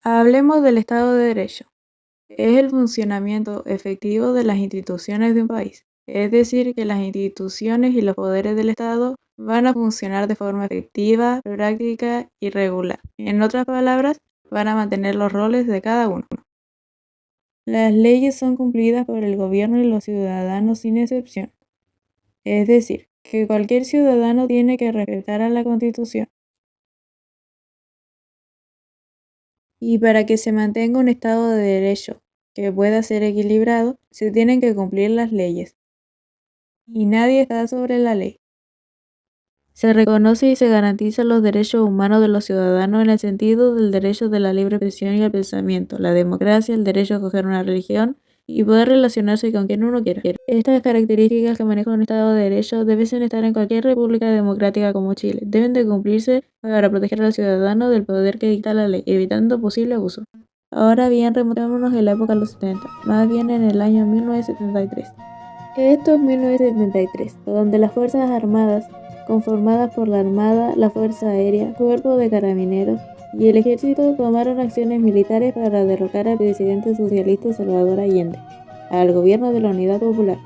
Hablemos del Estado de Derecho. Es el funcionamiento efectivo de las instituciones de un país. Es decir, que las instituciones y los poderes del Estado van a funcionar de forma efectiva, práctica y regular. En otras palabras, van a mantener los roles de cada uno. Las leyes son cumplidas por el gobierno y los ciudadanos sin excepción. Es decir, que cualquier ciudadano tiene que respetar a la Constitución. Y para que se mantenga un Estado de Derecho que pueda ser equilibrado, se tienen que cumplir las leyes. Y nadie está sobre la ley. Se reconoce y se garantizan los derechos humanos de los ciudadanos en el sentido del derecho de la libre expresión y el pensamiento, la democracia, el derecho a escoger una religión y poder relacionarse con quien uno quiera. Estas características que maneja un Estado de Derecho deben estar en cualquier república democrática como Chile. Deben de cumplirse para proteger al ciudadano del poder que dicta la ley, evitando posible abuso. Ahora bien, remontémonos en la época de los 70, más bien en el año 1973. Esto es 1973, donde las Fuerzas Armadas, conformadas por la Armada, la Fuerza Aérea, Cuerpo de Carabineros y el Ejército, tomaron acciones militares para derrocar al presidente socialista Salvador Allende, al gobierno de la Unidad Popular.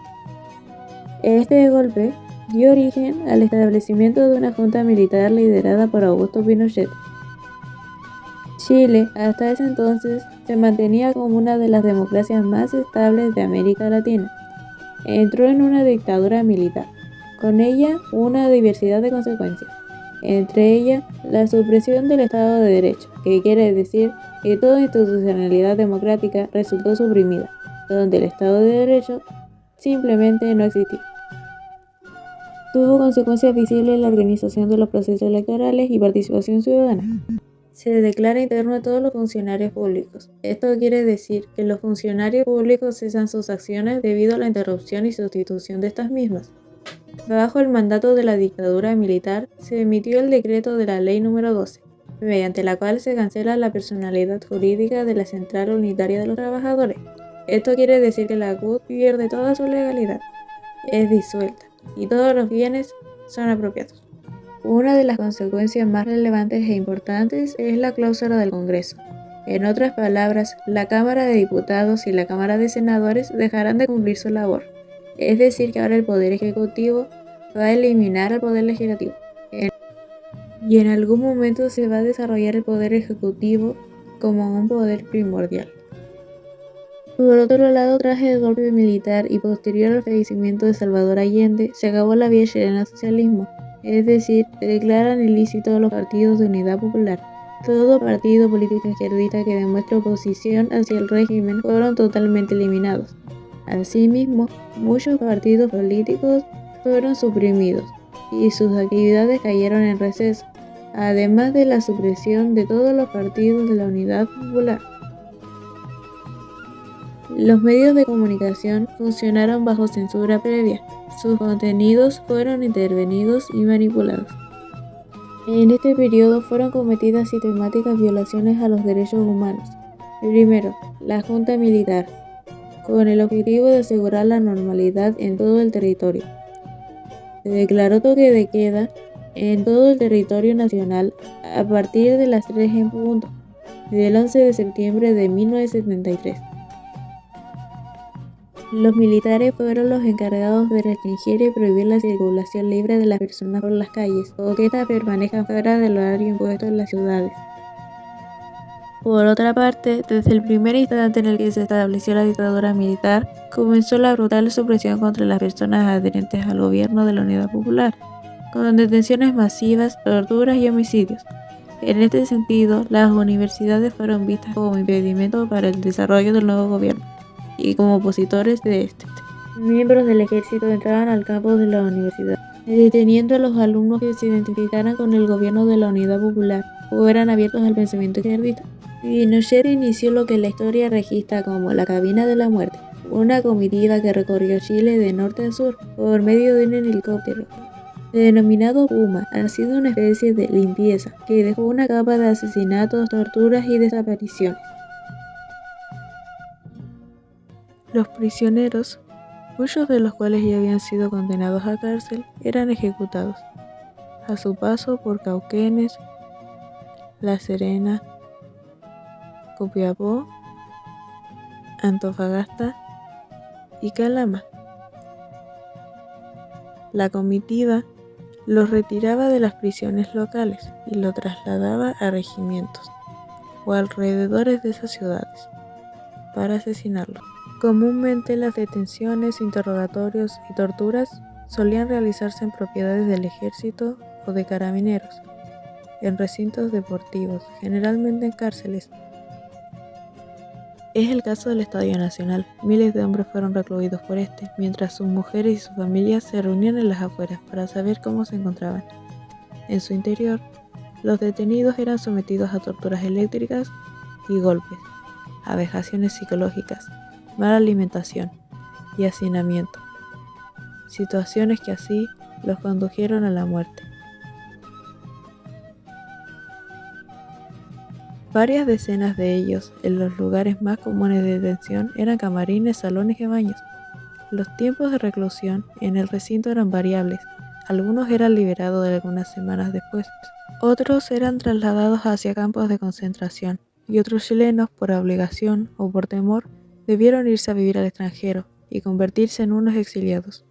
Este golpe dio origen al establecimiento de una junta militar liderada por Augusto Pinochet. Chile, hasta ese entonces, se mantenía como una de las democracias más estables de América Latina. Entró en una dictadura militar. Con ella, una diversidad de consecuencias. Entre ellas, la supresión del Estado de Derecho, que quiere decir que toda institucionalidad democrática resultó suprimida, donde el Estado de Derecho simplemente no existía. Tuvo consecuencias visibles en la organización de los procesos electorales y participación ciudadana. Se declara interno a todos los funcionarios públicos. Esto quiere decir que los funcionarios públicos cesan sus acciones debido a la interrupción y sustitución de estas mismas. Bajo el mandato de la dictadura militar, se emitió el decreto de la Ley número 12, mediante la cual se cancela la personalidad jurídica de la Central Unitaria de los Trabajadores. Esto quiere decir que la CUT pierde toda su legalidad, es disuelta, y todos los bienes son apropiados. Una de las consecuencias más relevantes e importantes es la cláusula del Congreso. En otras palabras, la Cámara de Diputados y la Cámara de Senadores dejarán de cumplir su labor. Es decir, que ahora el Poder Ejecutivo va a eliminar al Poder Legislativo. Y en algún momento se va a desarrollar el Poder Ejecutivo como un poder primordial. Por otro lado, tras el golpe militar y posterior al fallecimiento de Salvador Allende, se acabó la vía chilena al socialismo. Es decir, se declaran ilícitos los partidos de Unidad Popular. Todo partido político izquierdista que demuestre oposición hacia el régimen fueron totalmente eliminados. Asimismo, muchos partidos políticos fueron suprimidos y sus actividades cayeron en receso, además de la supresión de todos los partidos de la Unidad Popular. Los medios de comunicación funcionaron bajo censura previa. Sus contenidos fueron intervenidos y manipulados. En este periodo fueron cometidas sistemáticas violaciones a los derechos humanos. Primero, la Junta Militar, con el objetivo de asegurar la normalidad en todo el territorio. Se declaró toque de queda en todo el territorio nacional a partir de las 3 en punto, del 11 de septiembre de 1973. Los militares fueron los encargados de restringir y prohibir la circulación libre de las personas por las calles, o que éstas permanezcan fuera del horario impuesto en las ciudades. Por otra parte, desde el primer instante en el que se estableció la dictadura militar, comenzó la brutal supresión contra las personas adherentes al gobierno de la Unidad Popular, con detenciones masivas, torturas y homicidios. En este sentido, las universidades fueron vistas como impedimento para el desarrollo del nuevo gobierno y como opositores de este. Miembros del ejército entraban al campus de la universidad, deteniendo a los alumnos que se identificaran con el gobierno de la Unidad Popular o eran abiertos al pensamiento izquierdista. Pinochet inició lo que la historia registra como la Cabina de la Muerte, una comitiva que recorrió Chile de norte a sur por medio de un helicóptero denominado Puma. Ha sido una especie de limpieza que dejó una capa de asesinatos, torturas y desapariciones. Los prisioneros, muchos de los cuales ya habían sido condenados a cárcel, eran ejecutados a su paso por Cauquenes, La Serena, Copiapó, Antofagasta y Calama. La comitiva los retiraba de las prisiones locales y lo trasladaba a regimientos o alrededores de esas ciudades para asesinarlos. Comúnmente las detenciones, interrogatorios y torturas solían realizarse en propiedades del ejército o de carabineros, en recintos deportivos, generalmente en cárceles. Es el caso del Estadio Nacional. Miles de hombres fueron recluidos por este, mientras sus mujeres y sus familias se reunían en las afueras para saber cómo se encontraban. En su interior, los detenidos eran sometidos a torturas eléctricas y golpes, a vejaciones psicológicas, mala alimentación y hacinamiento, situaciones que así los condujeron a la muerte. Varias decenas de ellos, en los lugares más comunes de detención, eran camarines, salones y baños. Los tiempos de reclusión en el recinto eran variables. Algunos eran liberados algunas semanas después. Otros eran trasladados hacia campos de concentración, y otros chilenos, por obligación o por temor, debieron irse a vivir al extranjero y convertirse en unos exiliados.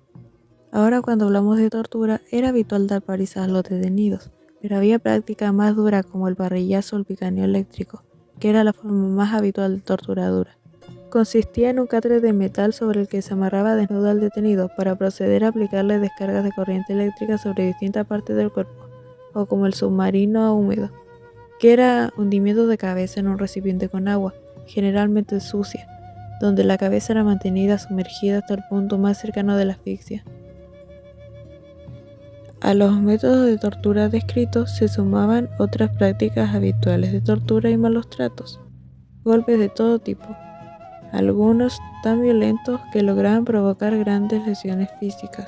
Ahora, cuando hablamos de tortura, era habitual dar palizas a los detenidos, pero había práctica más dura como el parrillazo o el picaneo eléctrico, que era la forma más habitual de tortura dura. Consistía en un catre de metal sobre el que se amarraba desnudo al detenido para proceder a aplicarle descargas de corriente eléctrica sobre distintas partes del cuerpo, o como el submarino húmedo, que era hundimiento de cabeza en un recipiente con agua, generalmente sucia, donde la cabeza era mantenida sumergida hasta el punto más cercano de la asfixia. A los métodos de tortura descritos se sumaban otras prácticas habituales de tortura y malos tratos, golpes de todo tipo, algunos tan violentos que lograban provocar grandes lesiones físicas,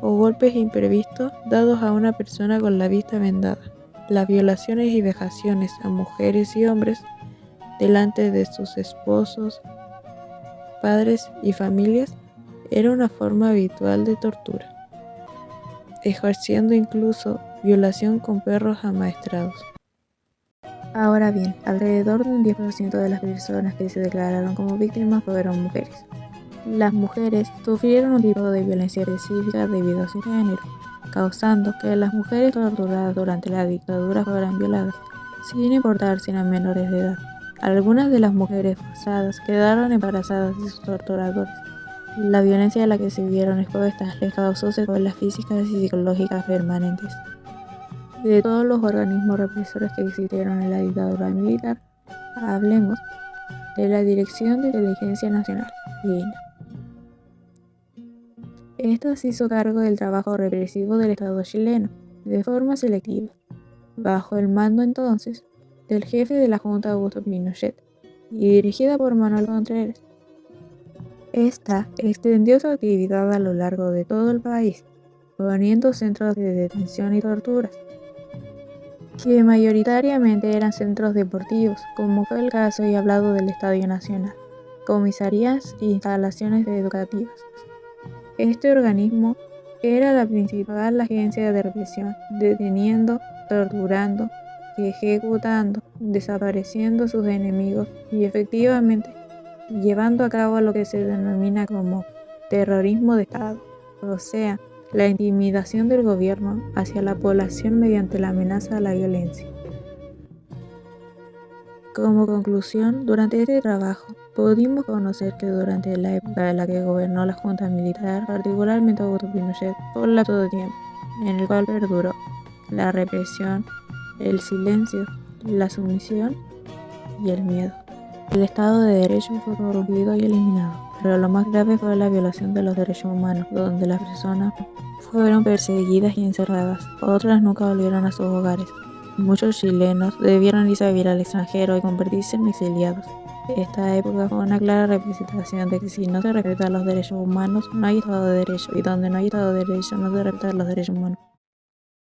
o golpes imprevistos dados a una persona con la vista vendada. Las violaciones y vejaciones a mujeres y hombres delante de sus esposos, padres y familias era una forma habitual de tortura, ejerciendo incluso violación con perros amaestrados. Ahora bien, alrededor de un 10% de las personas que se declararon como víctimas fueron mujeres. Las mujeres sufrieron un tipo de violencia específica debido a su género, causando que las mujeres torturadas durante la dictadura fueran violadas, sin importar si eran menores de edad. Algunas de las mujeres forzadas quedaron embarazadas de sus torturadores. La violencia a la que se vieron expuestas les causó secuelas físicas y psicológicas permanentes. De todos los organismos represores que existieron en la dictadura militar, hablemos de la Dirección de Inteligencia Nacional, DINA. Esta se hizo cargo del trabajo represivo del Estado chileno, de forma selectiva, bajo el mando entonces del jefe de la Junta Augusto Pinochet, y dirigida por Manuel Contreras. Esta extendió su actividad a lo largo de todo el país, poniendo centros de detención y torturas, que mayoritariamente eran centros deportivos, como fue el caso y hablado del Estadio Nacional, comisarías e instalaciones educativas. Este organismo era la principal agencia de represión, deteniendo, torturando, ejecutando, desapareciendo sus enemigos y efectivamente llevando a cabo lo que se denomina como terrorismo de Estado, o sea, la intimidación del gobierno hacia la población mediante la amenaza a la violencia. Como conclusión, durante este trabajo pudimos conocer que durante la época en la que gobernó la Junta Militar, particularmente Augusto Pinochet, fue un lapso de tiempo en el cual perduró la represión, el silencio, la sumisión y el miedo. El Estado de Derecho fue corrompido y eliminado, pero lo más grave fue la violación de los derechos humanos, donde las personas fueron perseguidas y encerradas. Otras nunca volvieron a sus hogares. Muchos chilenos debieron irse a vivir al extranjero y convertirse en exiliados. Esta época fue una clara representación de que si no se respetan los derechos humanos, no hay Estado de Derecho, y donde no hay Estado de Derecho no se respetan los derechos humanos.